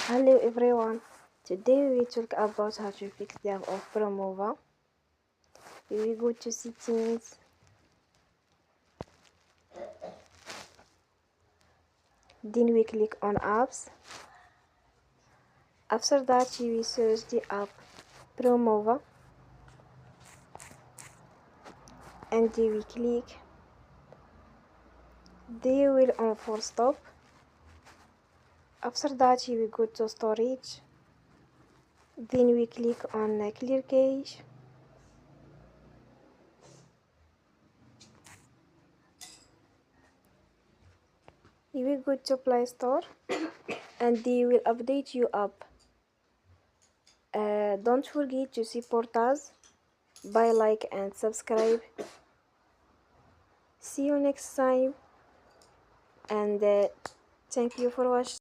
Hello everyone, today we will talk about how to fix the app of Promova. We will go to settings, then we click on apps. After that we will search the app Promova and then we click. They will on full stop. After that we will go to storage, then we click on clear cache. You will go to Play Store and they will update you app. Don't forget to support us by like and subscribe. See you next time and thank you for watching.